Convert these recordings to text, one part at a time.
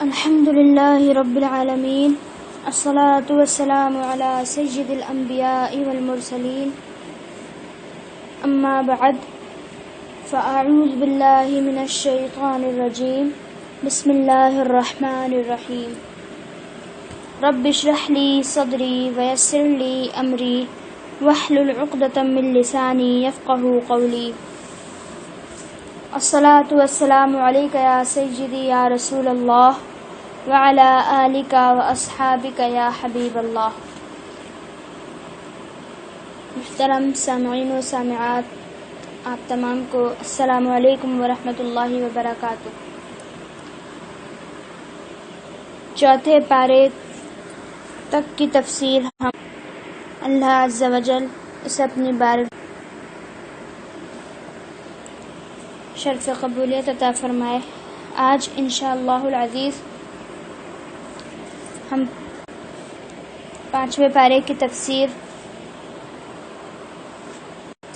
الحمد للہ رب العالمین، الصلاة والسلام علی سید الانبیاء والمرسلین، اما بعد فاعوذ باللہ من الشیطان الرجیم، بسم اللہ الرحمن الرحیم۔ رب اشرح لی صدری ویسر لی امری واحلل عقدۃ من لسانی یفقہوا قولی۔ الصلاة والسلام علیک یا سیدی یا رسول اللہ وعلی آلک واصحابک یا حبیب اللہ۔ محترم سامعین و سامعات، آپ تمام کو السلام علیکم ورحمۃ اللہ وبرکاتہ۔ چوتھے پارے تک کی تفسیر ہم اللہ عز و جل اسے اپنی بار شرف قبولیت عطا فرمائے۔ آج انشاءاللہ العزیز ہم 5ویں پارے کی تفسیر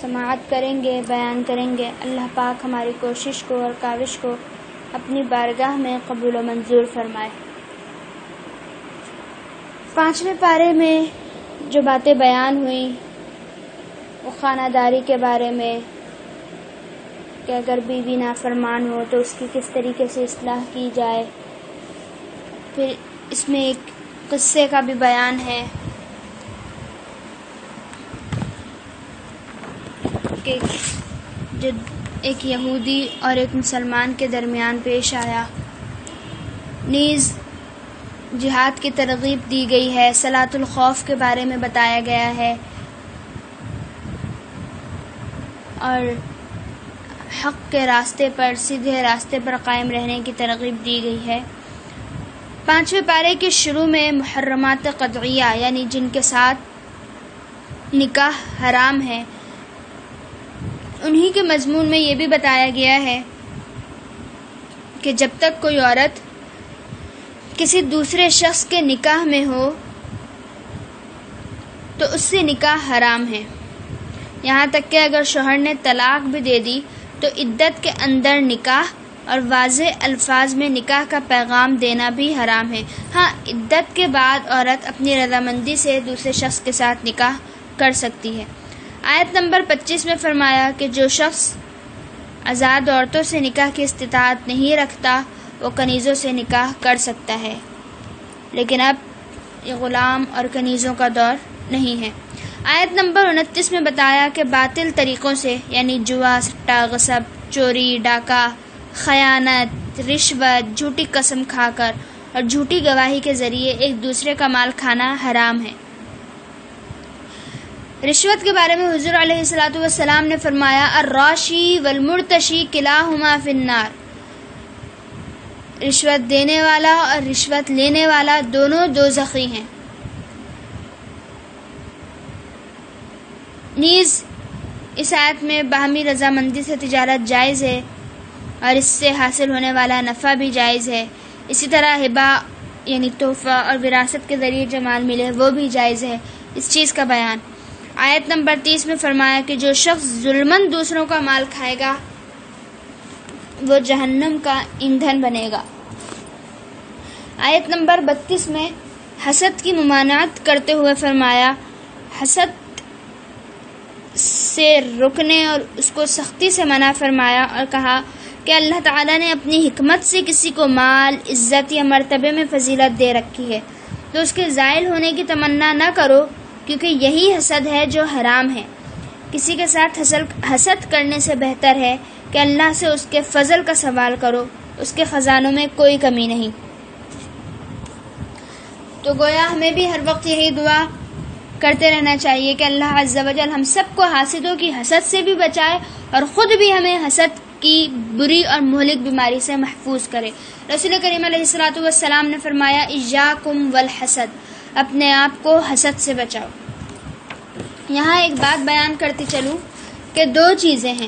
سماعت کریں گے، بیان کریں گے۔ اللہ پاک ہماری کوشش کو اور کاوش کو اپنی بارگاہ میں قبول و منظور فرمائے۔ 5ویں پارے میں جو باتیں بیان ہوئیں وہ خانہ داری کے بارے میں، کہ اگر بیوی نافرمان ہو تو اس کی کس طریقے سے اصلاح کی جائے۔ پھر اس میں ایک قصے کا بھی بیان ہے کہ جو ایک یہودی اور ایک مسلمان کے درمیان پیش آیا۔ نیز جہاد کی ترغیب دی گئی ہے، صلاۃ الخوف کے بارے میں بتایا گیا ہے، اور حق کے راستے پر، سیدھے راستے پر قائم رہنے کی ترغیب دی گئی ہے۔ 5ویں پارے کے شروع میں محرمات قطعیہ، یعنی جن کے ساتھ نکاح حرام ہے، انہی کے مضمون میں یہ بھی بتایا گیا ہے کہ جب تک کوئی عورت کسی دوسرے شخص کے نکاح میں ہو تو اس سے نکاح حرام ہے، یہاں تک کہ اگر شوہر نے طلاق بھی دے دی تو عدت کے اندر نکاح اور واضح الفاظ میں نکاح کا پیغام دینا بھی حرام ہے۔ ہاں، عدت کے بعد عورت اپنی رضامندی سے دوسرے شخص کے ساتھ نکاح کر سکتی ہے۔ آیت نمبر 25 میں فرمایا کہ جو شخص آزاد عورتوں سے نکاح کی استطاعت نہیں رکھتا وہ کنیزوں سے نکاح کر سکتا ہے، لیکن اب یہ غلام اور کنیزوں کا دور نہیں ہے۔ آیت نمبر 29 میں بتایا کہ باطل طریقوں سے، یعنی جوا، سٹا، غصب، چوری، ڈاکہ، خیانت، رشوت، جھوٹی قسم کھا کر اور جھوٹی گواہی کے ذریعے ایک دوسرے کا مال کھانا حرام ہے۔ رشوت کے بارے میں حضور علیہ الصلوۃ والسلام نے فرمایا، الراشی والمرتشی کلاہما فی النار۔ رشوت دینے والا اور رشوت لینے والا دونوں دوزخی ہیں۔ نیز اس آیت میں باہمی رضامندی سے تجارت جائز ہے اور اس سے حاصل ہونے والا نفع بھی جائز ہے۔ اسی طرح ہبہ، یعنی تحفہ اور وراثت کے ذریعے جو مال ملے وہ بھی جائز ہے۔ اس چیز کا بیان آیت نمبر 30 میں فرمایا کہ جو شخص ظلماً دوسروں کا مال کھائے گا وہ جہنم کا ایندھن بنے گا۔ آیت نمبر 32 میں حسد کی ممانعت کرتے ہوئے فرمایا، حسد سے رکنے اور اس کو سختی سے منع فرمایا، اور کہا کہ اللہ تعالیٰ نے اپنی حکمت سے کسی کو مال، عزت یا مرتبے میں فضیلت دے رکھی ہے تو اس کے زائل ہونے کی تمنا نہ کرو، کیونکہ یہی حسد ہے جو حرام ہے۔ کسی کے ساتھ حسد کرنے سے بہتر ہے کہ اللہ سے اس کے فضل کا سوال کرو، اس کے خزانوں میں کوئی کمی نہیں۔ تو گویا ہمیں بھی ہر وقت یہی دعا کرتے رہنا چاہیے کہ اللہ عز و جل ہم سب کو حاسدوں کی حسد سے بھی بچائے اور خود بھی ہمیں حسد کی بری اور مہلک بیماری سے محفوظ کرے۔ رسول کریم علیہ الصلوۃ والسلام نے فرمایا، ایاکم والحسد، اپنے آپ کو حسد سے بچاؤ۔ یہاں ایک بات بیان کرتی چلوں کہ 2 چیزیں ہیں،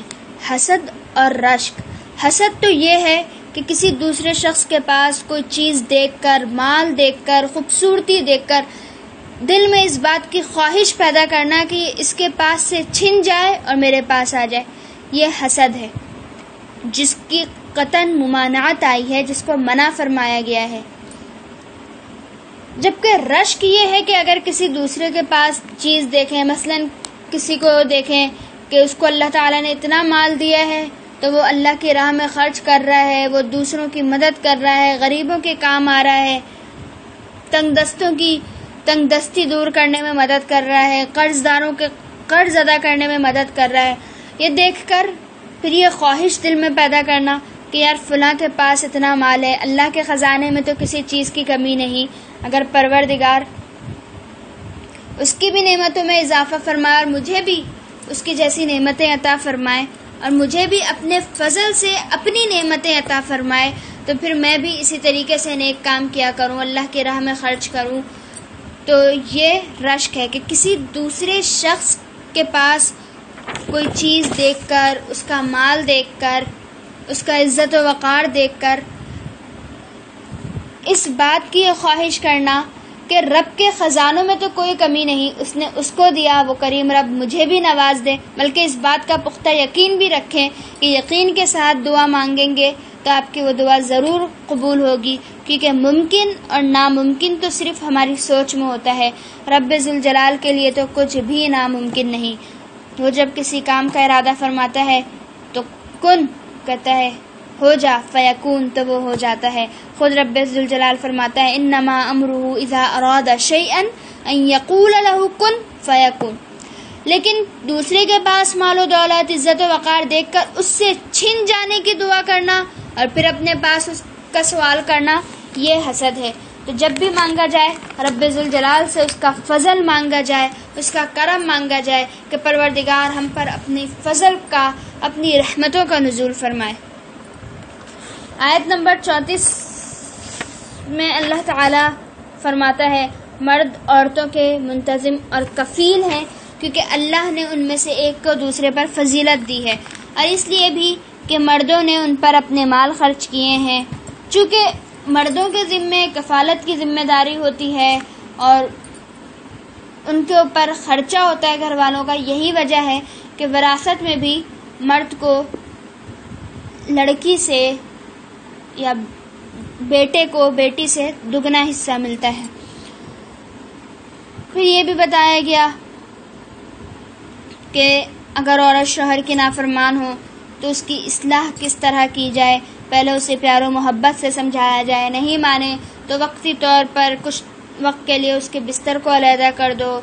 حسد اور رشک۔ حسد تو یہ ہے کہ کسی دوسرے شخص کے پاس کوئی چیز دیکھ کر، مال دیکھ کر، خوبصورتی دیکھ کر دل میں اس بات کی خواہش پیدا کرنا کہ اس کے پاس سے چھن جائے اور میرے پاس آ جائے، یہ حسد ہے۔ جس کی قطعاً ممانعت آئی ہے، جس کو منع فرمایا گیا ہے. جبکہ رشک یہ ہے کہ اگر کسی دوسرے کے پاس چیز دیکھیں، مثلا کسی کو دیکھیں کہ اس کو اللہ تعالیٰ نے اتنا مال دیا ہے تو وہ اللہ کی راہ میں خرچ کر رہا ہے، وہ دوسروں کی مدد کر رہا ہے، غریبوں کے کام آ رہا ہے، تنگ دستی دور کرنے میں مدد کر رہا ہے، قرض داروں کے قرض ادا کرنے میں مدد کر رہا ہے، یہ دیکھ کر پھر یہ خواہش دل میں پیدا کرنا کہ یار فلاں کے پاس اتنا مال ہے، اللہ کے خزانے میں تو کسی چیز کی کمی نہیں، اگر پروردگار اس کی بھی نعمتوں میں اضافہ فرمائے اور مجھے بھی اس کی جیسی نعمتیں عطا فرمائے اور مجھے بھی اپنے فضل سے اپنی نعمتیں عطا فرمائے، تو پھر میں بھی اسی طریقے سے نیک کام کیا کروں، اللہ کی راہ میں خرچ کروں. تو یہ رشک ہے کہ کسی دوسرے شخص کے پاس کوئی چیز دیکھ کر، اس کا مال دیکھ کر، اس کا عزت و وقار دیکھ کر اس بات کی خواہش کرنا کہ رب کے خزانوں میں تو کوئی کمی نہیں، اس نے اس کو دیا، وہ کریم رب مجھے بھی نواز دے. بلکہ اس بات کا پختہ یقین بھی رکھیں کہ یقین کے ساتھ دعا مانگیں گے تو آپ کی وہ دعا ضرور قبول ہوگی، کیونکہ ممکن اور ناممکن تو صرف ہماری سوچ میں ہوتا ہے، رب ذوالجلال کے لیے تو کچھ بھی ناممکن نہیں. وہ جب کسی کام کا ارادہ فرماتا ہے تو کن کہتا ہے ہو جا، فیکون تو وہ ہو جاتا ہے. خود رب ذوالجلال فرماتا ہے انما امرہ اذا اراد شیئا ان یقول لہ کن فیکون. لیکن دوسرے کے پاس مال و دولت، عزت و وقار دیکھ کر اس سے چھن جانے کی دعا کرنا اور پھر اپنے پاس اس کا سوال کرنا، یہ حسد ہے. تو جب بھی مانگا جائے رب ذوالجلال سے اس کا فضل مانگا جائے، اس کا کرم مانگا جائے کہ پروردگار ہم پر اپنی فضل کا، اپنی رحمتوں کا نزول فرمائے. آیت نمبر 34 میں اللہ تعالی فرماتا ہے مرد عورتوں کے منتظم اور کفیل ہیں، کیونکہ اللہ نے ان میں سے ایک کو دوسرے پر فضیلت دی ہے، اور اس لیے بھی کہ مردوں نے ان پر اپنے مال خرچ کیے ہیں. چونکہ مردوں کے ذمے کفالت کی ذمہ داری ہوتی ہے اور ان کے اوپر خرچہ ہوتا ہے گھر والوں کا، یہی وجہ ہے کہ وراثت میں بھی مرد کو لڑکی سے یا بیٹے کو بیٹی سے دگنا حصہ ملتا ہے. پھر یہ بھی بتایا گیا کہ اگر عورت شوہر کی نافرمان ہو تو اس کی اصلاح کس طرح کی جائے. پہلے اسے پیار و محبت سے سمجھایا جائے، نہیں مانے تو وقتی طور پر کچھ وقت کے لیے اس کے بستر کو علیحدہ کر دو،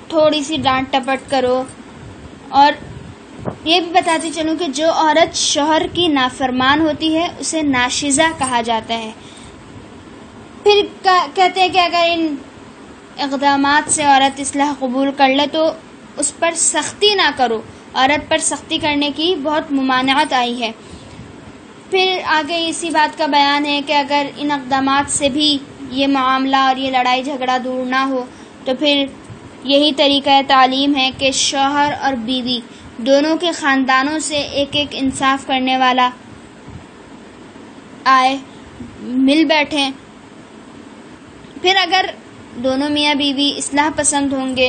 تھوڑی سی ڈانٹ ٹپٹ کرو. اور یہ بھی بتاتی چلوں کہ جو عورت شوہر کی نافرمان ہوتی ہے اسے ناشزہ کہا جاتا ہے. پھر کہتے ہیں کہ اگر ان اقدامات سے عورت اصلاح قبول کر لے تو اس پر سختی نہ کرو. عورت پر سختی کرنے کی بہت ممانعت آئی ہے. پھر آگے اسی بات کا بیان ہے کہ اگر ان اقدامات سے بھی یہ معاملہ اور یہ لڑائی جھگڑا دور نہ ہو تو پھر یہی طریقہ تعلیم ہے کہ شوہر اور بیوی دونوں کے خاندانوں سے ایک ایک انصاف کرنے والا آئے، مل بیٹھیں. پھر اگر دونوں میاں بیوی اصلاح پسند ہوں گے،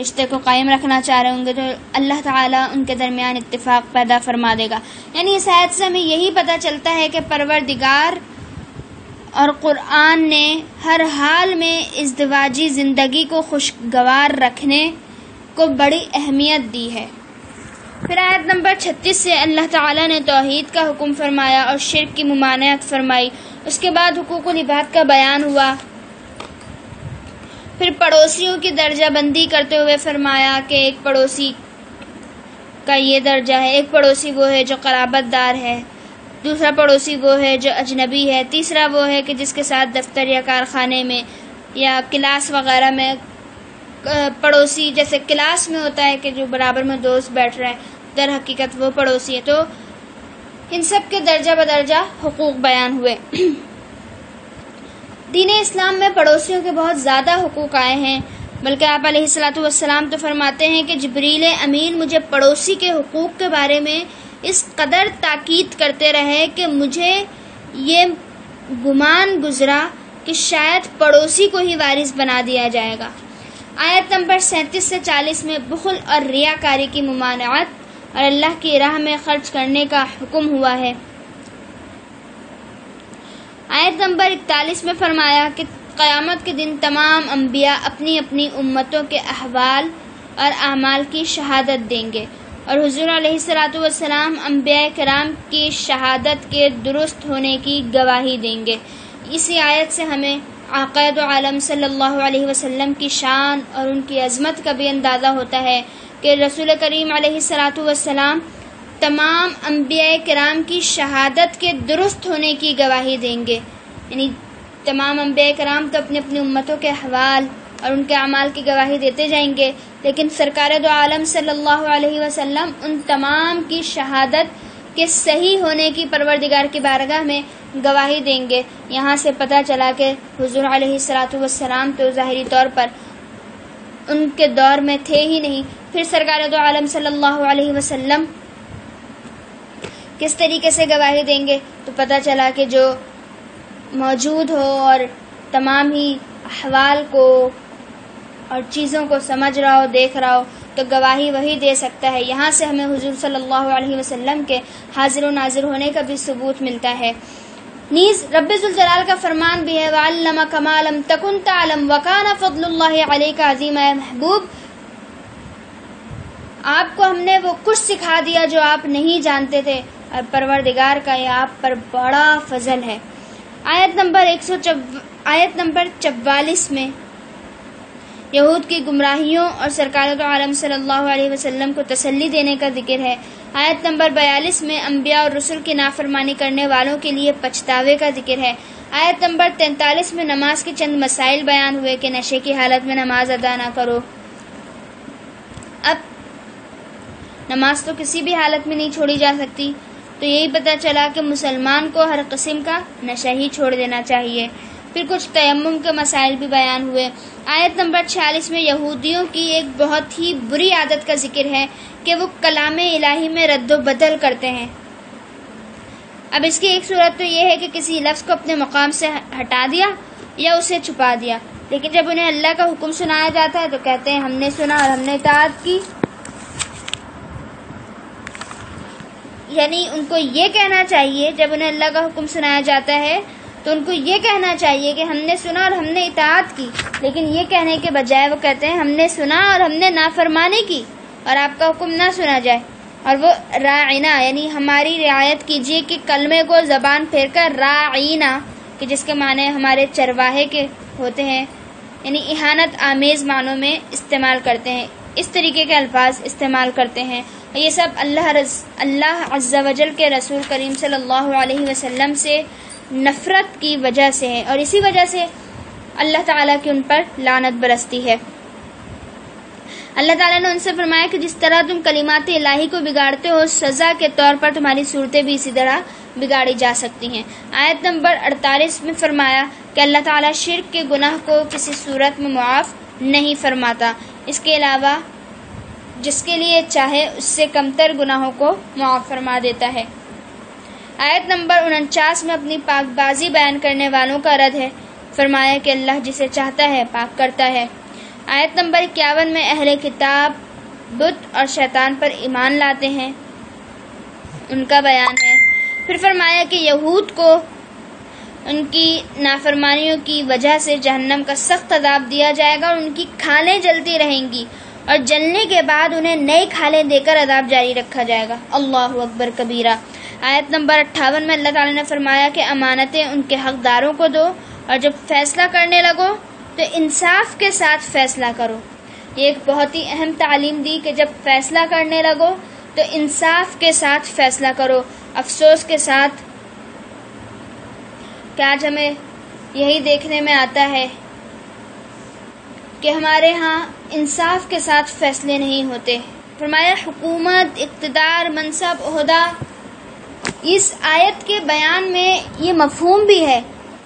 رشتے کو قائم رکھنا چاہ رہے ہوں گے، تو اللہ تعالیٰ ان کے درمیان اتفاق پیدا فرما دے گا. یعنی اس آیت سے ہمیں یہی پتہ چلتا ہے کہ پروردگار اور قرآن نے ہر حال میں ازدواجی زندگی کو خوشگوار رکھنے کو بڑی اہمیت دی ہے. پھر آیت نمبر 36 سے اللہ تعالیٰ نے توحید کا حکم فرمایا اور شرک کی ممانعت فرمائی. اس کے بعد حقوق العباد کا بیان ہوا. پھر پڑوسیوں کی درجہ بندی کرتے ہوئے فرمایا کہ ایک پڑوسی کا یہ درجہ ہے، ایک پڑوسی وہ ہے جو قرابت دار ہے، دوسرا پڑوسی وہ ہے جو اجنبی ہے، تیسرا وہ ہے کہ جس کے ساتھ دفتر یا کارخانے میں یا کلاس وغیرہ میں پڑوسی، جیسے کلاس میں ہوتا ہے کہ جو برابر میں دوست بیٹھ رہا ہے، در حقیقت وہ پڑوسی ہے. تو ان سب کے درجہ بدرجہ حقوق بیان ہوئے. دین اسلام میں پڑوسیوں کے بہت زیادہ حقوق آئے ہیں، بلکہ آپ علیہ الصلاۃ والسلام تو فرماتے ہیں کہ جبریل امین مجھے پڑوسی کے حقوق کے بارے میں اس قدر تاکید کرتے رہے کہ مجھے یہ گمان گزرا کہ شاید پڑوسی کو ہی وارث بنا دیا جائے گا. آیت نمبر 37 سے 40 میں بخل اور ریاکاری کی ممانعت اور اللہ کی راہ میں خرچ کرنے کا حکم ہوا ہے۔ آیت نمبر 41 میں فرمایا کہ قیامت کے دن تمام انبیاء اپنی اپنی امتوں کے احوال اور اعمال کی شہادت دیں گے، اور حضور علیہ الصلوۃ والسلام انبیاء کرام کی شہادت کے درست ہونے کی گواہی دیں گے۔ اسی آیت سے ہمیں عقائد عالم صلی اللہ علیہ وسلم کی شان اور ان کی عظمت کا بھی اندازہ ہوتا ہے کہ رسول کریم علیہ الصلوۃ والسلام تمام انبیاء کرام کی شہادت کے درست ہونے کی گواہی دیں گے، یعنی تمام انبیاء کرام تو اپنی اپنی امتوں کے احوال اور ان کے اعمال کی گواہی دیتے جائیں گے، لیکن سرکار دو عالم صلی اللہ علیہ وسلم ان تمام کی شہادت کے صحیح ہونے کی پروردگار کی بارگاہ میں گواہی دیں گے۔ یہاں سے پتہ چلا کہ حضور علیہ الصلوۃ والسلام تو ظاہری طور پر ان کے دور میں تھے ہی نہیں، پھر سرکار دو عالم صلی اللہ علیہ وسلم کس طریقے سے گواہی دیں گے؟ تو پتہ چلا کہ جو موجود ہو اور تمام ہی احوال کو اور چیزوں کو سمجھ رہا ہو، دیکھ رہا ہو، تو گواہی وہی دے سکتا ہے۔ یہاں سے ہمیں حضور صلی اللہ علیہ وسلم کے حاضر و ناظر ہونے کا بھی ثبوت ملتا ہے۔ نیز رب ذوالجلال کا فرمان بھی ہے وَعَلَّمَكَ مَا لَمْ تَكُنْ تَعْلَمْ وَكَانَ فَضْلُ اللَّهِ عَلَيْكَ عَظِيمًا۔ محبوب، آپ کو ہم نے وہ کچھ سکھا دیا جو آپ نہیں جانتے تھے، اور پروردگار کا یہ آپ پر بڑا فضل ہے۔ آیت نمبر 44 میں یہود کی گمراہیوں اور سرکار دو عالم صلی اللہ علیہ وسلم کو تسلی دینے کا ذکر ہے۔ آیت نمبر 42 میں انبیاء اور رسل کی نافرمانی کرنے والوں کے لیے پچھتاوے کا ذکر ہے۔ آیت نمبر 43 میں نماز کے چند مسائل بیان ہوئے کہ نشے کی حالت میں نماز ادا نہ کرو۔ اب نماز تو کسی بھی حالت میں نہیں چھوڑی جا سکتی، تو یہی پتہ چلا کہ مسلمان کو ہر قسم کا نشہ ہی چھوڑ دینا چاہیے۔ پھر کچھ تیمم کے مسائل بھی بیان ہوئے۔ آیت نمبر 46 میں یہودیوں کی ایک بہت ہی بری عادت کا ذکر ہے کہ وہ کلام الہی میں رد و بدل کرتے ہیں۔ اب اس کی ایک صورت تو یہ ہے کہ کسی لفظ کو اپنے مقام سے ہٹا دیا یا اسے چھپا دیا، لیکن جب انہیں اللہ کا حکم سنایا جاتا ہے تو کہتے ہیں ہم نے سنا اور ہم نے اطاعت کی۔ یعنی ان کو یہ کہنا چاہیے، جب انہیں اللہ کا حکم سنایا جاتا ہے تو ان کو یہ کہنا چاہیے کہ ہم نے سنا اور ہم نے اطاعت کی، لیکن یہ کہنے کے بجائے وہ کہتے ہیں ہم نے سنا اور ہم نے نافرمانی کی اور آپ کا حکم نہ سنا جائے۔ اور وہ راعینا یعنی ہماری رعایت کیجیے کہ کلمے کو زبان پھیر کر راعینا، کہ جس کے معنی ہمارے چرواہے کے ہوتے ہیں، یعنی اہانت آمیز معنوں میں استعمال کرتے ہیں، اس طریقے کے الفاظ استعمال کرتے ہیں۔ یہ سب اللہ عز و جل کے رسول کریم صلی اللہ علیہ وسلم سے نفرت کی وجہ سے ہے، اور اسی وجہ سے اللہ تعالیٰ کی ان پر لعنت برستی ہے۔ اللہ تعالیٰ نے ان سے فرمایا کہ جس طرح تم کلمات الہی کو بگاڑتے ہو، سزا کے طور پر تمہاری صورتیں بھی اسی طرح بگاڑی جا سکتی ہیں۔ آیت نمبر 48 میں فرمایا کہ اللہ تعالیٰ شرک کے گناہ کو کسی صورت میں معاف نہیں فرماتا، اس کے علاوہ جس کے لیے چاہے اس سے کمتر گناہوں کو معاف فرما دیتا ہے۔ آیت نمبر 49 میں اپنی پاک بازی بیان کرنے والوں کا رد ہے، فرمایا کہ اللہ جسے چاہتا ہے پاک کرتا ہے۔ آیت نمبر 51 میں اہل کتاب بت اور شیطان پر ایمان لاتے ہیں، ان کا بیان ہے۔ پھر فرمایا کہ یہود کو ان کی نافرمانیوں کی وجہ سے جہنم کا سخت عذاب دیا جائے گا اور ان کی کھالیں جلتی رہیں گی، اور جلنے کے بعد انہیں نئی کھالیں دے کر عذاب جاری رکھا جائے گا۔ اللہ اکبر کبیرہ۔ آیت نمبر 58 میں اللہ تعالیٰ نے فرمایا کہ امانتیں ان کے حقداروں کو دو، اور جب فیصلہ کرنے لگو تو انصاف کے ساتھ فیصلہ کرو۔ یہ ایک بہت ہی اہم تعلیم دی کہ جب فیصلہ کرنے لگو تو انصاف کے ساتھ فیصلہ کرو۔ افسوس کے ساتھ کہ آج ہمیں یہی دیکھنے میں آتا ہے کہ ہمارے ہاں انصاف کے ساتھ فیصلے نہیں ہوتے۔ فرمایا حکومت، اقتدار، منصب، عہدہ، اس آیت کے بیان میں یہ مفہوم بھی ہے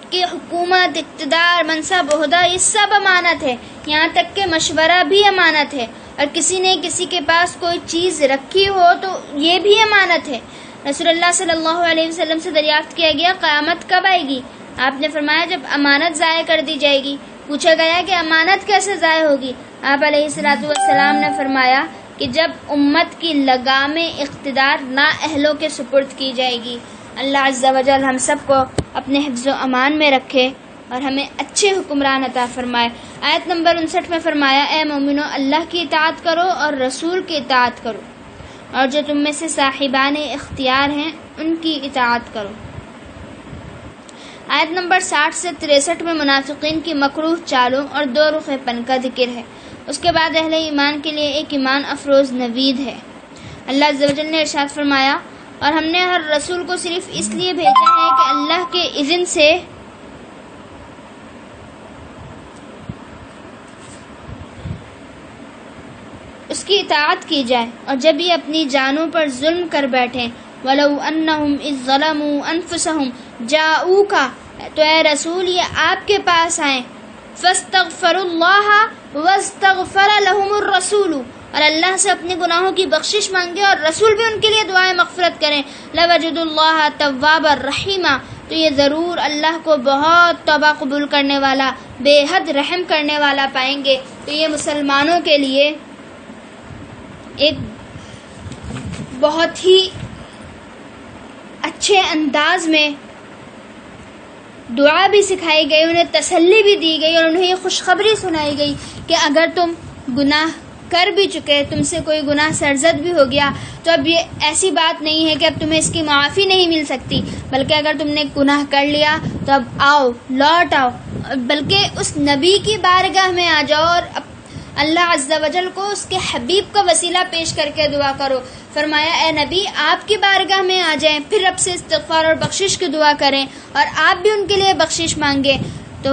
کہ حکومت، اقتدار، منصب، عہدہ یہ سب امانت ہے، یہاں تک کہ مشورہ بھی امانت ہے، اور کسی نے کسی کے پاس کوئی چیز رکھی ہو تو یہ بھی امانت ہے۔ رسول اللہ صلی اللہ علیہ وسلم سے دریافت کیا گیا قیامت کب آئے گی؟ آپ نے فرمایا جب امانت ضائع کر دی جائے گی۔ پوچھا گیا کہ امانت کیسے ضائع ہوگی؟ آپ علیہ الصلوۃ والسلام نے فرمایا کہ جب امت کی لگام اقتدار نااہلوں کے سپرد کی جائے گی۔ اللہ عز و جل ہم سب کو اپنے حفظ و امان میں رکھے اور ہمیں اچھے حکمران عطا فرمائے۔ آیت نمبر 59 میں فرمایا، اے مومنو اللہ کی اطاعت کرو اور رسول کی اطاعت کرو، اور جو تم میں سے صاحبان اختیار ہیں ان کی اطاعت کرو۔ آیت نمبر 60 سے 63 میں منافقین کی مکروہ چالوں اور دو رخ پن کا ذکر ہے۔ اس کے بعد اہل ایمان کے لیے ایک ایمان افروز نوید ہے۔ اللہ عز و جل نے ارشاد فرمایا، اور ہم نے ہر رسول کو صرف اس لیے بھیجا ہے کہ اللہ کے اذن سے اس کی اطاعت کی جائے، اور جب یہ اپنی جانوں پر ظلم کر بیٹھیں، وَلَوْ أَنَّهُمْ إِذْ ظَلَمُوا أَنفُسَهُمْ جَاءُوكَ، تو اے رسول یہ آپ کے پاس آئیں، فَاسْتَغْفَرُوا اللَّهَ وَاسْتَغْفَرَ لَهُمُ الرَّسُولُ، اور اللہ سے اپنے گناہوں کی بخشش مانگے اور رسول بھی ان کے لیے دعائیں مغفرت کریں، لَوَجَدُوا اللَّهَ تَوَّابًا رَحِيمًا، تو یہ ضرور اللہ کو بہت توبہ قبول کرنے والا، بے حد رحم کرنے والا پائیں گے۔ تو یہ مسلمانوں کے لیے ایک بہت ہی اچھے انداز میں دعا بھی سکھائی گئی، انہیں تسلی بھی دی گئی اور انہیں یہ خوشخبری سنائی گئی کہ اگر تم گناہ کر بھی چکے، تم سے کوئی گناہ سرزد بھی ہو گیا، تو اب یہ ایسی بات نہیں ہے کہ اب تمہیں اس کی معافی نہیں مل سکتی، بلکہ اگر تم نے گناہ کر لیا تو اب آؤ، لوٹ آؤ، بلکہ اس نبی کی بارگاہ میں آ جاؤ اور اللہ عز و جل کو اس کے حبیب کا وسیلہ پیش کر کے دعا کرو۔ فرمایا، اے نبی آپ کی بارگاہ میں آ جائیں، پھر رب سے استغفار اور بخشش کی دعا کریں اور آپ بھی ان کے لیے بخشش مانگیں۔ تو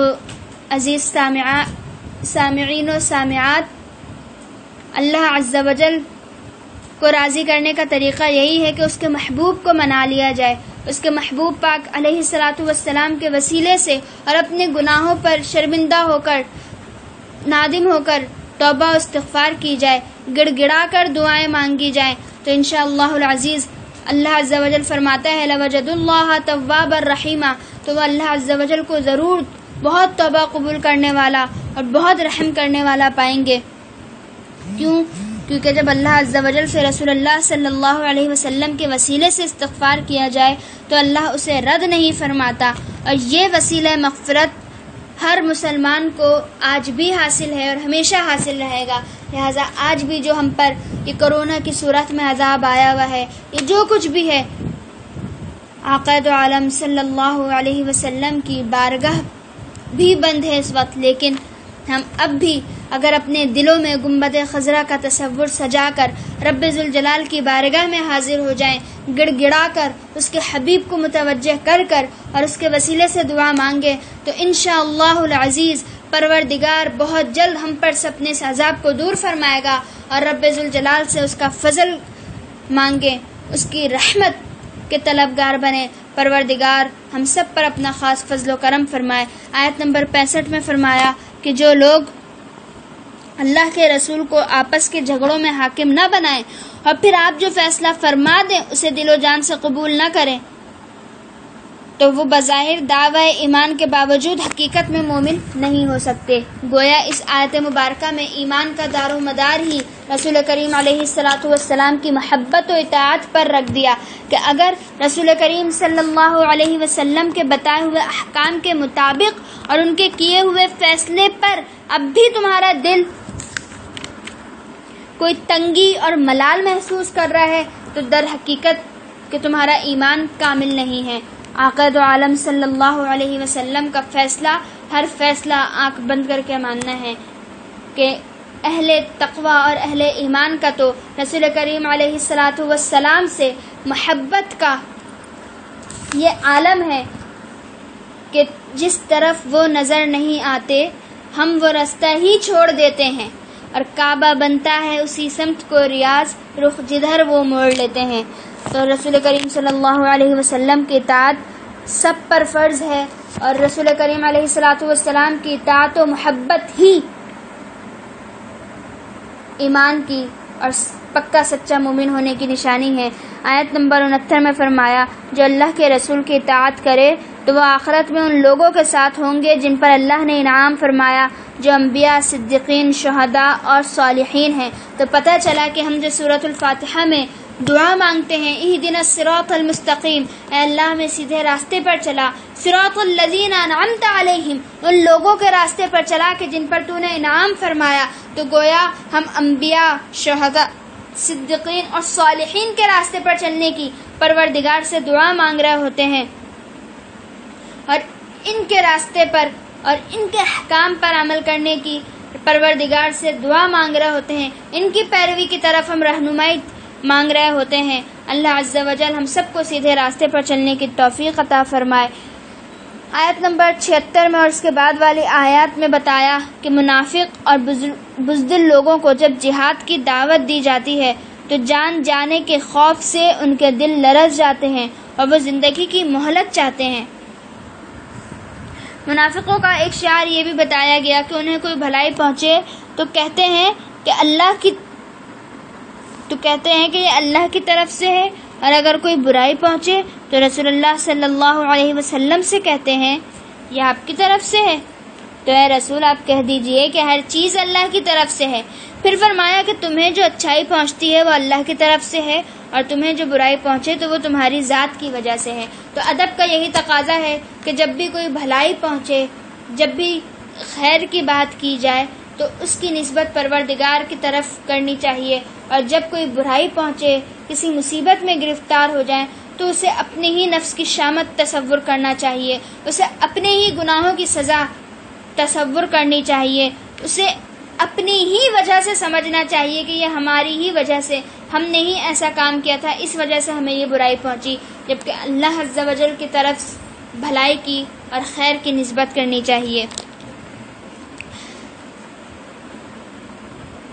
عزیز سامعین و سامعات، اللہ عز و جل کو راضی کرنے کا طریقہ یہی ہے کہ اس کے محبوب کو منا لیا جائے، اس کے محبوب پاک علیہ الصلاۃ والسلام کے وسیلے سے، اور اپنے گناہوں پر شرمندہ ہو کر، نادم ہو کر توبہ و استغفار کی جائے، گڑ گڑا کر دعائیں مانگی جائیں۔ تو انشاءاللہ العزیز اللہ عز و جل فرماتا ہے، لَوَجَدُوا اللَّهَ تَوَّابًا رَحِيمًا، تو وہ اللہ عز و جل کو ضرور بہت توبہ قبول کرنے والا اور بہت رحم کرنے والا پائیں گے۔ کیونکہ جب اللہ عز و جل سے رسول اللہ صلی اللہ علیہ وسلم کے وسیلے سے استغفار کیا جائے تو اللہ اسے رد نہیں فرماتا، اور یہ وسیلہ مغفرت ہر مسلمان کو آج بھی حاصل ہے اور ہمیشہ حاصل رہے گا۔ لہٰذا آج بھی جو ہم پر یہ کرونا کی صورت میں عذاب آیا ہوا ہے، یہ جو کچھ بھی ہے، آقا دو عالم صلی اللہ علیہ وسلم کی بارگاہ بھی بند ہے اس وقت، لیکن ہم اب بھی اگر اپنے دلوں میں گنبد خضرا کا تصور سجا کر رب ذوالجلال کی بارگاہ میں حاضر ہو جائیں، گڑ گڑا کر اس کے حبیب کو متوجہ کر اور اس کے وسیلے سے دعا مانگے، تو انشاءاللہ العزیز پروردگار بہت جلد ہم پر اپنے اس عذاب کو دور فرمائے گا، اور رب ذوالجلال سے اس کا فضل مانگیں، اس کی رحمت کے طلبگار بنے۔ پروردگار ہم سب پر اپنا خاص فضل و کرم فرمائے۔ آیت نمبر 65 میں فرمایا کہ جو لوگ اللہ کے رسول کو آپس کے جھگڑوں میں حاکم نہ بنائیں اور پھر آپ جو فیصلہ فرما دیں اسے دل و جان سے قبول نہ کریں، تو وہ بظاہر دعوی ایمان کے باوجود حقیقت میں مومن نہیں ہو سکتے۔ گویا اس آیت مبارکہ میں ایمان کا دار و مدار ہی رسول کریم علیہ الصلاۃ والسلام کی محبت و اطاعت پر رکھ دیا کہ اگر رسول کریم صلی اللہ علیہ وسلم کے بتائے ہوئے احکام کے مطابق اور ان کے کیے ہوئے فیصلے پر اب بھی تمہارا دل کوئی تنگی اور ملال محسوس کر رہا ہے تو در حقیقت کہ تمہارا ایمان کامل نہیں ہے۔ آقا دو عالم صلی اللہ علیہ وسلم کا فیصلہ ہر فیصلہ آنکھ بند کر کے ماننا ہے کہ اہل تقوی اور اہل ایمان کا تو رسول کریم علیہ الصلاۃ والسلام سے محبت کا یہ عالم ہے کہ جس طرف وہ نظر نہیں آتے ہم وہ رستہ ہی چھوڑ دیتے ہیں، اور کعبہ بنتا ہے اسی سمت کو ریاض، رخ جدھر وہ موڑ لیتے ہیں۔ تو رسول کریم صلی اللہ علیہ وسلم کی اطاعت سب پر فرض ہے، اور رسول کریم علیہ الصلاۃ والسلام کی اطاعت و محبت ہی ایمان کی اور پکا سچا مومن ہونے کی نشانی ہے۔ آیت نمبر 69 میں فرمایا، جو اللہ کے رسول کی اطاعت کرے تو وہ آخرت میں ان لوگوں کے ساتھ ہوں گے جن پر اللہ نے انعام فرمایا، جو انبیاء، صدیقین، شہداء اور صالحین ہیں۔ تو پتہ چلا کہ ہم جو سورۃ الفاتحہ میں دعا مانگتے ہیں، اہدنا الصراط المستقیم، اے اللہ ہمیں سیدھے راستے پر چلا، صراط الذین انعمت علیہم، ان لوگوں کے راستے پر چلا کہ جن پر تو نے انعام فرمایا۔ تو گویا ہم انبیاء، شہداء، صدیقین اور صالحین کے راستے پر چلنے کی پروردگار سے دعا مانگ رہے ہوتے ہیں، اور ان کے راستے پر اور ان کے احکام پر عمل کرنے کی پروردگار سے دعا مانگ رہے ہوتے ہیں، ان کی پیروی کی طرف ہم رہنمائی مانگ رہے ہوتے ہیں۔ اللہ عز و جل ہم سب کو سیدھے راستے پر چلنے کی توفیق عطا فرمائے۔ آیت نمبر 76 میں اور اس کے بعد والی آیات میں بتایا کہ منافق اور بزدل لوگوں کو جب جہاد کی دعوت دی جاتی ہے تو جان جانے کے خوف سے ان کے دل لرز جاتے ہیں اور وہ زندگی کی مہلت چاہتے ہیں۔ منافقوں کا ایک شعار یہ بھی بتایا گیا کہ انہیں کوئی بھلائی پہنچے تو کہتے ہیں کہ یہ اللہ کی طرف سے ہے، اور اگر کوئی برائی پہنچے تو رسول اللہ صلی اللہ علیہ وسلم سے کہتے ہیں یہ آپ کی طرف سے ہے۔ تو اے رسول آپ کہہ دیجئے کہ ہر چیز اللہ کی طرف سے ہے۔ پھر فرمایا کہ تمہیں جو اچھائی پہنچتی ہے وہ اللہ کی طرف سے ہے، اور تمہیں جو برائی پہنچے تو وہ تمہاری ذات کی وجہ سے ہے۔ تو ادب کا یہی تقاضا ہے کہ جب بھی کوئی بھلائی پہنچے، جب بھی خیر کی بات کی جائے تو اس کی نسبت پروردگار کی طرف کرنی چاہیے، اور جب کوئی برائی پہنچے، کسی مصیبت میں گرفتار ہو جائیں تو اسے اپنے ہی نفس کی شامت تصور کرنا چاہیے، اسے اپنے ہی گناہوں کی سزا تصور کرنی چاہیے، اسے اپنی ہی وجہ سے سمجھنا چاہیے کہ یہ ہماری ہی وجہ سے، ہم نے ہی ایسا کام کیا تھا، اس وجہ سے ہمیں یہ برائی پہنچی، جبکہ اللہ عز و جل کی طرف بھلائی کی اور خیر کی نسبت کرنی چاہیے۔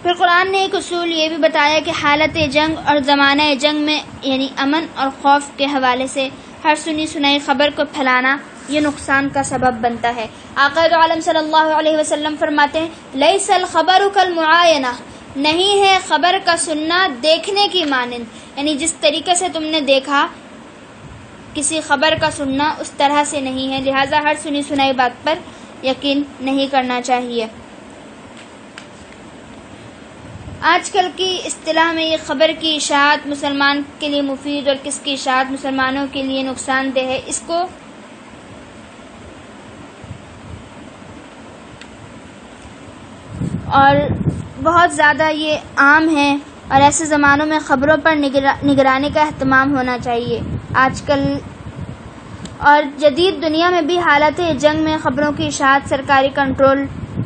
پھر قرآن نے ایک اصول یہ بھی بتایا کہ حالت جنگ اور زمانہ جنگ میں یعنی امن اور خوف کے حوالے سے ہر سنی سنائی خبر کو پھیلانا یہ نقصان کا سبب بنتا ہے۔ آقا عالم صلی اللہ علیہ وسلم فرماتے ہیں لیس الخبر کالمعاینہ، نہیں ہے خبر کا سننا دیکھنے کی مانند، یعنی جس طریقے سے تم نے دیکھا کسی خبر کا سننا اس طرح سے نہیں ہے، لہٰذا ہر سنی سنائی بات پر یقین نہیں کرنا چاہیے۔ آج کل کی اصطلاح میں یہ خبر کی اشاعت مسلمان کے لیے مفید اور کس کی اشاعت مسلمانوں کے لیے نقصان دہ ہے، اس کو اور بہت زیادہ یہ عام ہے، اور ایسے زمانوں میں خبروں پر نگرانی کا اہتمام ہونا چاہیے۔ آج کل اور جدید دنیا میں بھی حالت جنگ میں خبروں کی اشاعت سرکاری کنٹرول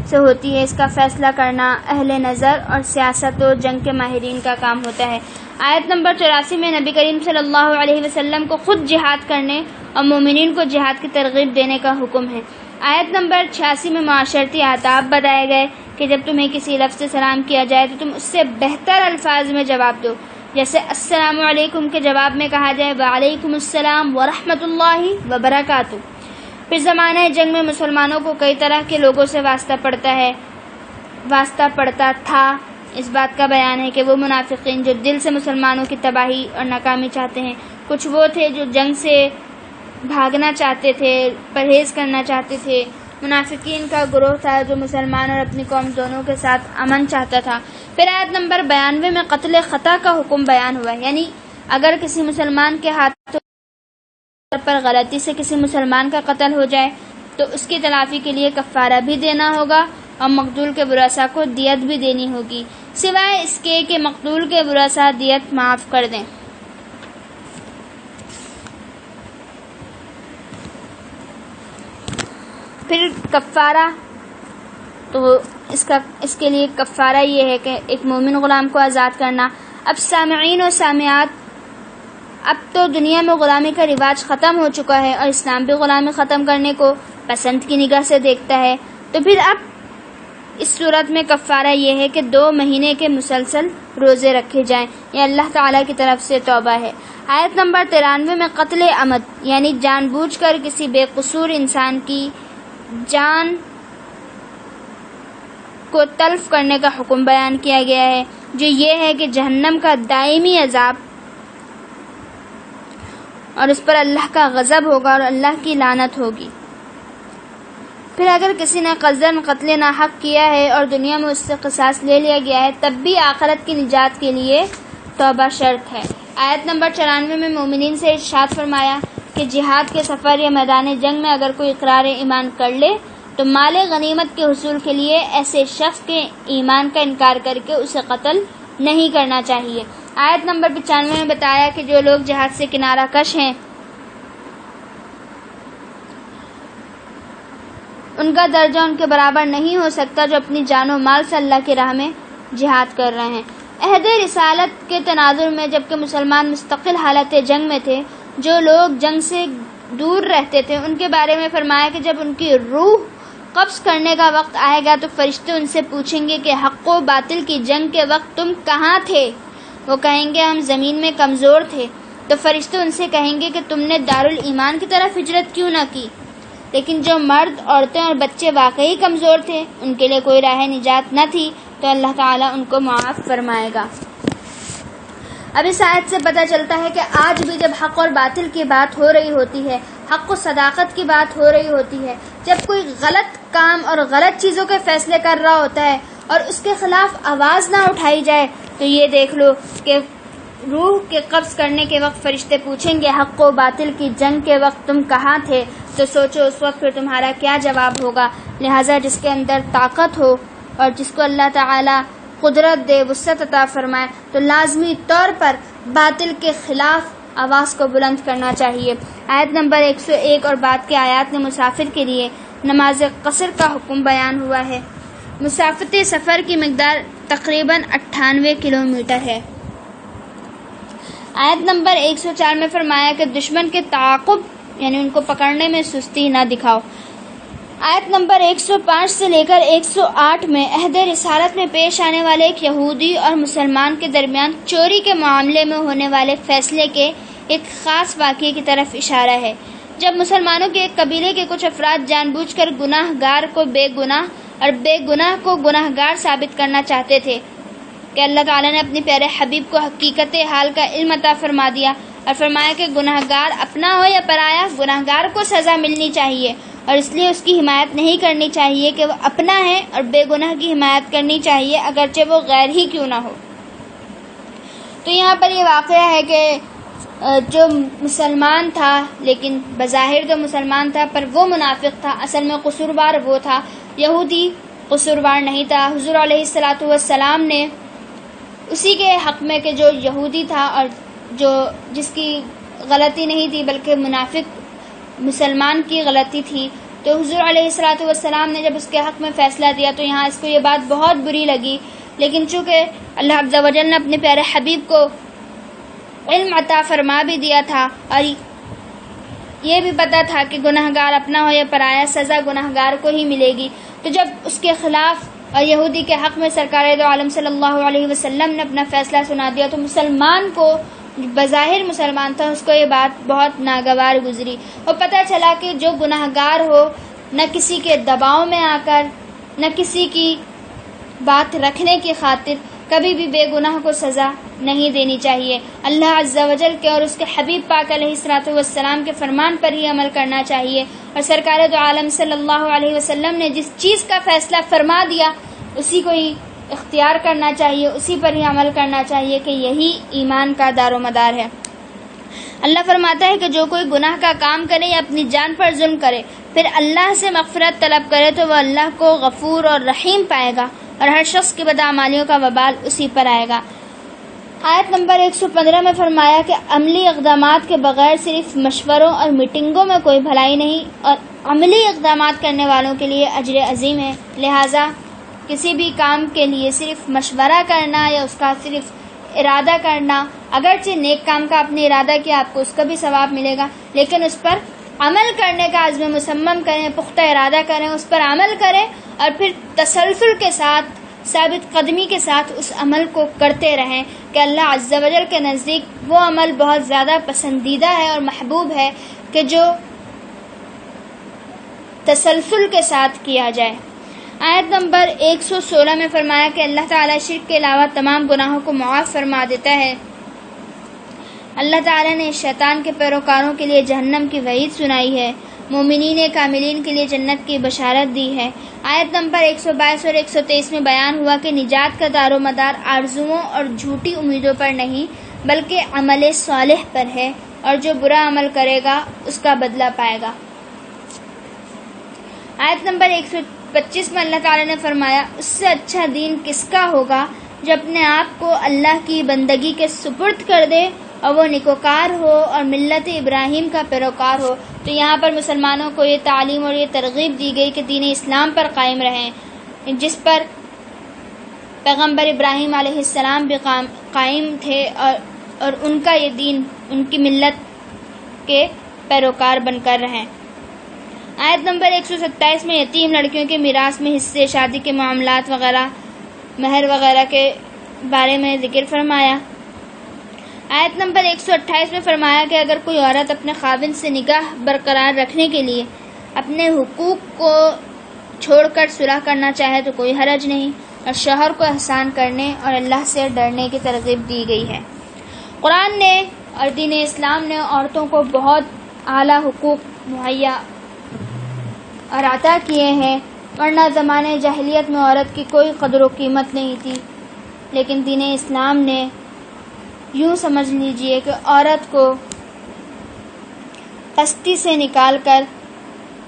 سے ہوتی ہے، اس کا فیصلہ کرنا اہل نظر اور سیاست و جنگ کے ماہرین کا کام ہوتا ہے۔ آیت نمبر 84 میں نبی کریم صلی اللہ علیہ وسلم کو خود جہاد کرنے اور مومنین کو جہاد کی ترغیب دینے کا حکم ہے۔ آیت نمبر 86 میں معاشرتی آداب بتائے گئے کہ جب تمہیں کسی لفظ سے سلام کیا جائے تو تم اس سے بہتر الفاظ میں جواب دو، جیسے السلام علیکم کے جواب میں کہا جائے وعلیکم السلام ورحمۃ اللہ وبرکاتہ۔ پھر زمانہ جنگ میں مسلمانوں کو کئی طرح کے لوگوں سے واسطہ پڑتا تھا۔ اس بات کا بیان ہے کہ وہ منافقین جو دل سے مسلمانوں کی تباہی اور ناکامی چاہتے ہیں، کچھ وہ تھے جو جنگ سے بھاگنا چاہتے تھے، پرہیز کرنا چاہتے تھے۔ منافقین کا گروہ تھا جو مسلمان اور اپنی قوم دونوں کے ساتھ امن چاہتا تھا۔ پھر آیت نمبر 92 میں قتل خطا کا حکم بیان ہوا ہے، یعنی اگر کسی مسلمان کے ہاتھوں پر غلطی سے کسی مسلمان کا قتل ہو جائے تو اس کی تلافی کے لیے کفارہ بھی دینا ہوگا اور مقتول کے ورثاء کو دیت بھی دینی ہوگی، سوائے اس کے کہ مقتول کے ورثاء دیت معاف کر دیں۔ پھر کفارہ، تو اس کے لیے کفارہ یہ ہے کہ ایک مومن غلام کو آزاد کرنا۔ اب سامعین و سامعات، اب تو دنیا میں غلامی کا رواج ختم ہو چکا ہے اور اسلام بھی غلامی ختم کرنے کو پسند کی نگاہ سے دیکھتا ہے، تو پھر اب اس صورت میں کفارہ یہ ہے کہ 2 مہینے کے مسلسل روزے رکھے جائیں، یہ اللہ تعالیٰ کی طرف سے توبہ ہے۔ آیت نمبر 93 میں قتل عمد یعنی جان بوجھ کر کسی بے قصور انسان کی جان کو تلف کرنے کا حکم بیان کیا گیا ہے، جو یہ ہے کہ جہنم کا دائمی عذاب اور اس پر اللہ کا غضب ہوگا اور اللہ کی لعنت ہوگی۔ پھر اگر کسی نے قصداً قتل ناحق کیا ہے اور دنیا میں اس سے قصاص لے لیا گیا ہے تب بھی آخرت کی نجات کے لیے توبہ شرط ہے۔ آیت نمبر 94 میں مومنین سے ارشاد فرمایا کہ جہاد کے سفر یا میدان جنگ میں اگر کوئی اقرار ایمان کر لے تو مال غنیمت کے حصول کے لیے ایسے شخص کے ایمان کا انکار کر کے اسے قتل نہیں کرنا چاہیے۔ آیت نمبر 95 میں بتایا کہ جو لوگ جہاد سے کنارہ کش ہیں ان کا درجہ ان کے برابر نہیں ہو سکتا جو اپنی جان و مال سے اللہ کی راہ میں جہاد کر رہے ہیں۔ عہد رسالت کے تناظر میں جبکہ مسلمان مستقل حالت جنگ میں تھے، جو لوگ جنگ سے دور رہتے تھے ان کے بارے میں فرمایا کہ جب ان کی روح قبض کرنے کا وقت آئے گا تو فرشتے ان سے پوچھیں گے کہ حق و باطل کی جنگ کے وقت تم کہاں تھے؟ وہ کہیں گے ہم زمین میں کمزور تھے۔ تو فرشتے ان سے کہیں گے کہ تم نے دارالایمان کی طرف ہجرت کیوں نہ کی؟ لیکن جو مرد، عورتیں اور بچے واقعی کمزور تھے، ان کے لیے کوئی راہ نجات نہ تھی، تو اللہ تعالیٰ ان کو معاف فرمائے گا۔ اب اس آیت سے پتہ چلتا ہے کہ آج بھی جب حق اور باطل کی بات ہو رہی ہوتی ہے، حق و صداقت کی بات ہو رہی ہوتی ہے، جب کوئی غلط کام اور غلط چیزوں کے فیصلے کر رہا ہوتا ہے اور اس کے خلاف آواز نہ اٹھائی جائے تو یہ دیکھ لو کہ روح کے قبض کرنے کے وقت فرشتے پوچھیں گے حق و باطل کی جنگ کے وقت تم کہاں تھے؟ تو سوچو اس وقت پھر تمہارا کیا جواب ہوگا۔ لہٰذا جس کے اندر طاقت ہو اور جس کو اللہ تعالی قدرت دے، وسعت عطا فرمائے، تو لازمی طور پر باطل کے خلاف آواز کو بلند کرنا چاہیے۔ آیت نمبر 101 اور بعد کے آیات میں مسافر کے لیے نماز قصر کا حکم بیان ہوا ہے۔ مسافت سفر کی مقدار تقریباً 98 کلومیٹر ہے۔ آیت نمبر 104 میں فرمایا کہ دشمن کے تعاقب یعنی ان کو پکڑنے میں سستی نہ دکھاؤ۔ آیت نمبر 105 سے لے کر 108 میں عہد رسالت میں پیش آنے والے ایک یہودی اور مسلمان کے درمیان چوری کے معاملے میں ہونے والے فیصلے کے ایک خاص واقعے کی طرف اشارہ ہے۔ جب مسلمانوں کے ایک قبیلے کے کچھ افراد جان بوجھ کر گناہ گار کو بے گناہ اور بے گناہ کو گناہ گار ثابت کرنا چاہتے تھے کہ اللہ تعالیٰ نے اپنے پیارے حبیب کو حقیقت حال کا علم عطا فرما دیا اور فرمایا کہ گناہ گار اپنا ہو یا پرایا، گناہ گار کو سزا ملنی چاہیے اور اس لیے اس کی حمایت نہیں کرنی چاہیے کہ وہ اپنا ہے، اور بے گناہ کی حمایت کرنی چاہیے اگرچہ وہ غیر ہی کیوں نہ ہو۔ تو یہاں پر یہ واقعہ ہے کہ جو مسلمان تھا، لیکن بظاہر تو مسلمان تھا پر وہ منافق تھا، اصل میں قصوروار وہ تھا، یہودی قصوروار نہیں تھا۔ حضور علیہ الصلوۃ والسلام نے اسی کے حق میں کہ جو یہودی تھا اور جو جس کی غلطی نہیں تھی بلکہ منافق مسلمان کی غلطی تھی، تو حضور علیہ الصلوۃ والسلام نے جب اس کے حق میں فیصلہ دیا تو یہاں اس کو یہ بات بہت بری لگی، لیکن چونکہ اللہ عز و جل نے اپنے پیارے حبیب کو علم عطا فرما بھی دیا تھا اور یہ بھی پتا تھا کہ گناہ گار اپنا ہو یا پرایا، سزا گناہ گار کو ہی ملے گی، تو جب اس کے خلاف اور یہودی کے حق میں سرکار دو عالم صلی اللہ علیہ وسلم نے اپنا فیصلہ سنا دیا تو مسلمان کو، بظاہر مسلمان تھا، اس کو یہ بات بہت ناگوار گزری اور پتہ چلا کہ جو گناہ گار ہو نہ کسی کے دباؤ میں آ کر نہ کسی کی بات رکھنے کی خاطر کبھی بھی بے گناہ کو سزا نہیں دینی چاہیے۔ اللہ عز و جل کے اور اس کے حبیب پاک علیہ الصلوۃ والسلام کے فرمان پر ہی عمل کرنا چاہیے، اور سرکار دو عالم صلی اللہ علیہ وسلم نے جس چیز کا فیصلہ فرما دیا اسی کو ہی اختیار کرنا چاہیے، اسی پر ہی عمل کرنا چاہیے کہ یہی ایمان کا دار و مدار ہے۔ اللہ فرماتا ہے کہ جو کوئی گناہ کا کام کرے یا اپنی جان پر ظلم کرے پھر اللہ سے مغفرت طلب کرے تو وہ اللہ کو غفور اور رحیم پائے گا اور ہر شخص کی بدعمالیوں کا وبال اسی پر آئے گا۔ آیت نمبر 115 میں فرمایا کہ عملی اقدامات کے بغیر صرف مشوروں اور میٹنگوں میں کوئی بھلائی نہیں، اور عملی اقدامات کرنے والوں کے لیے اجر عظیم ہے۔ لہٰذا کسی بھی کام کے لیے صرف مشورہ کرنا یا اس کا صرف ارادہ کرنا، اگرچہ نیک کام کا اپنے ارادہ کیا آپ کو اس کا بھی ثواب ملے گا، لیکن اس پر عمل کرنے کا عزم مصمم کریں، پختہ ارادہ کریں، اس پر عمل کریں اور پھر تسلسل کے ساتھ، ثابت قدمی کے ساتھ اس عمل کو کرتے رہیں کہ اللہ عز و جل کے نزدیک وہ عمل بہت زیادہ پسندیدہ ہے اور محبوب ہے کہ جو تسلسل کے ساتھ کیا جائے۔ آیت نمبر 116 میں فرمایا کہ اللہ تعالیٰ شرک کے علاوہ تمام گناہوں کو معاف فرما دیتا ہے۔ اللہ تعالیٰ نے شیطان کے پیروکاروں کے لیے جہنم کی وعید سنائی ہے مومنین کاملین کے لیے جنت کی بشارت دی ہے۔ آیت نمبر 122 اور 123 میں بیان ہوا کہ نجات کا دار و مدار آرزوؤں اور جھوٹی امیدوں پر نہیں بلکہ عمل صالح پر ہے، اور جو برا عمل کرے گا اس کا بدلہ پائے گا۔ آیت نمبر 125 میں اللہ تعالیٰ نے فرمایا، اس سے اچھا دین کس کا ہوگا جو اپنے آپ کو اللہ کی بندگی کے سپرد کر دے اور وہ نیکوکار ہو اور ملت ابراہیم کا پیروکار ہو۔ تو یہاں پر مسلمانوں کو یہ تعلیم اور یہ ترغیب دی گئی کہ دین اسلام پر قائم رہیں، جس پر پیغمبر ابراہیم علیہ السلام بھی قائم تھے، اور ان کا یہ دین ان کی ملت کے پیروکار بن کر رہیں۔ آیت نمبر 127 میں یتیم لڑکیوں کے میراث میں حصے، شادی کے معاملات وغیرہ، مہر وغیرہ کے بارے میں ذکر فرمایا۔ آیت نمبر 128 میں فرمایا کہ اگر کوئی عورت اپنے خاوند سے نکاح برقرار رکھنے کے لیے اپنے حقوق کو چھوڑ کر صلح کرنا چاہے تو کوئی حرج نہیں، اور شوہر کو احسان کرنے اور اللہ سے ڈرنے کی ترغیب دی گئی ہے۔ قرآن نے اور دین اسلام نے عورتوں کو بہت اعلیٰ حقوق مہیا اور عطا کیے ہیں، ورنہ زمانے جاہلیت میں عورت کی کوئی قدر و قیمت نہیں تھی، لیکن دین اسلام نے یوں سمجھ لیجئے کہ عورت کو پستی سے نکال کر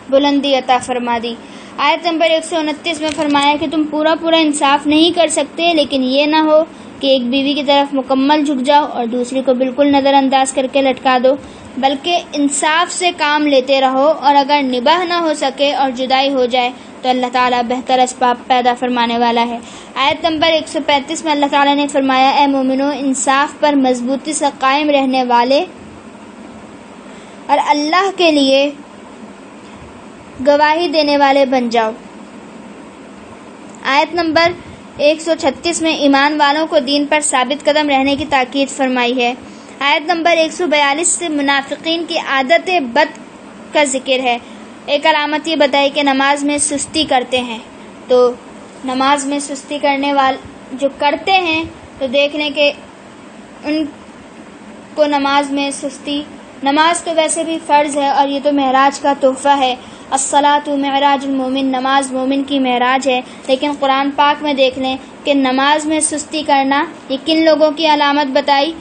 بلندی عطا فرما دی۔ آیت نمبر 129 میں فرمایا کہ تم پورا انصاف نہیں کر سکتے، لیکن یہ نہ ہو کہ ایک بیوی کی طرف مکمل جھک جاؤ اور دوسری کو بالکل نظر انداز کر کے لٹکا دو، بلکہ انصاف سے کام لیتے رہو، اور اگر نباہ نہ ہو سکے اور جدائی ہو جائے تو اللہ تعالیٰ بہتر اسباب پیدا فرمانے والا ہے۔ آیت نمبر 135 میں اللہ تعالیٰ نے فرمایا، اے مومنو، انصاف پر مضبوطی سے قائم رہنے والے اور اللہ کے لیے گواہی دینے والے بن جاؤ۔ آیت نمبر 136 میں ایمان والوں کو دین پر ثابت قدم رہنے کی تاکید فرمائی ہے۔ آیت نمبر 142 سے منافقین کی عادت بد کا ذکر ہے۔ ایک علامت یہ بتائی کہ نماز میں سستی کرتے ہیں، تو نماز میں سستی کرنے والے جو کرتے ہیں تو دیکھ لیں کہ ان کو نماز میں سستی، نماز تو ویسے بھی فرض ہے اور یہ تو معراج کا تحفہ ہے، الصلاۃ معراج المومن، نماز مومن کی معراج ہے، لیکن قرآن پاک میں دیکھ لیں کہ نماز میں سستی کرنا یہ کن لوگوں کی علامت بتائی؟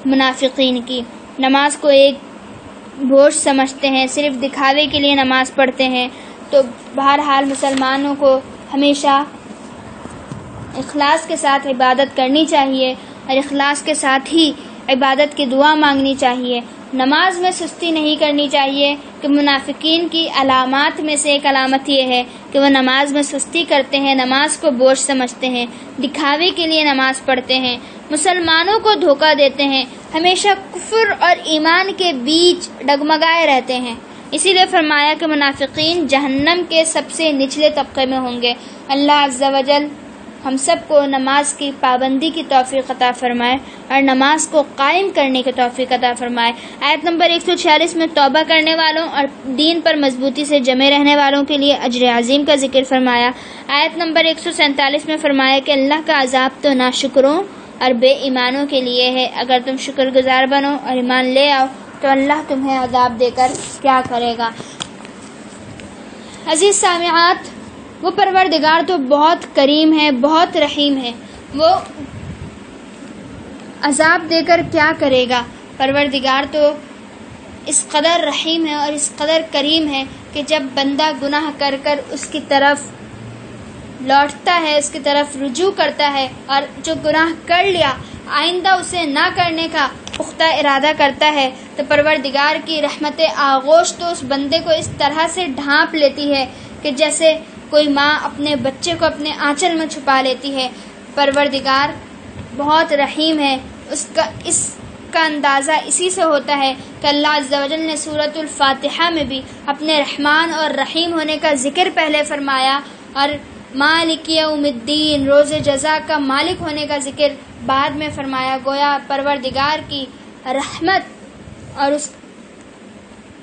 منافقین کی۔ نماز کو ایک بوجھ سمجھتے ہیں، صرف دکھاوے کے لیے نماز پڑھتے ہیں۔ تو بہرحال مسلمانوں کو ہمیشہ اخلاص کے ساتھ عبادت کرنی چاہیے اور اخلاص کے ساتھ ہی عبادت کی دعا مانگنی چاہیے۔ نماز میں سستی نہیں کرنی چاہیے کہ منافقین کی علامات میں سے ایک علامت یہ ہے کہ وہ نماز میں سستی کرتے ہیں، نماز کو بوجھ سمجھتے ہیں، دکھاوے کے لیے نماز پڑھتے ہیں، مسلمانوں کو دھوکہ دیتے ہیں، ہمیشہ کفر اور ایمان کے بیچ ڈگمگائے رہتے ہیں۔ اسی لیے فرمایا کہ منافقین جہنم کے سب سے نچلے طبقے میں ہوں گے۔ اللہ عز و جل ہم سب کو نماز کی پابندی کی توفیق عطا فرمائے اور نماز کو قائم کرنے کی توفیق عطا فرمائے۔ آیت نمبر 146 میں توبہ کرنے والوں اور دین پر مضبوطی سے جمے رہنے والوں کے لیے اجر عظیم کا ذکر فرمایا۔ آیت نمبر 147 میں فرمایا کہ اللہ کا عذاب تو ناشکروں اور بے ایمانوں کے لیے ہے، اگر تم شکر گزار بنو اور ایمان لے آؤ تو اللہ تمہیں عذاب دے کر کیا کرے گا۔ عزیز سامعات، وہ پروردگار تو بہت کریم ہے، بہت رحیم ہے، وہ عذاب دے کر کیا کرے گا۔ پروردگار تو اس قدر رحیم ہے اور اس قدر کریم ہے کہ جب بندہ گناہ کر کر اس کی طرف لوٹتا ہے، اس کی طرف رجوع کرتا ہے اور جو گناہ کر لیا آئندہ اسے نہ کرنے کا پختہ ارادہ کرتا ہے، تو پروردگار کی رحمت آغوش تو اس بندے کو اس طرح سے ڈھانپ لیتی ہے کہ جیسے کوئی ماں اپنے بچے کو اپنے آنچل میں چھپا لیتی ہے۔ پروردگار بہت رحیم ہے۔ اس کا اندازہ اسی سے ہوتا ہے کہ اللہ عز و جل نے سورۃ الفاتحہ میں بھی اپنے رحمان اور رحیم ہونے کا ذکر پہلے فرمایا اور مالک یوم الدین، روز جزا کا مالک ہونے کا ذکر بعد میں فرمایا۔ گویا پروردگار کی رحمت اور اس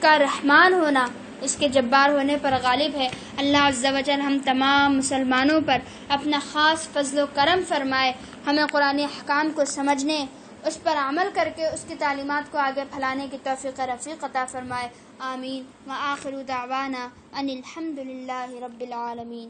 کا رحمان ہونا اس کے جبار ہونے پر غالب ہے۔ اللہ عز و جل ہم تمام مسلمانوں پر اپنا خاص فضل و کرم فرمائے، ہمیں قرآن احکام کو سمجھنے اس پر عمل کر کے اس کی تعلیمات کو آگے پھیلانے کی توفیق رفیق عطا فرمائے. آمین. وآخر دعوانا ان الحمد للہ رب العالمین.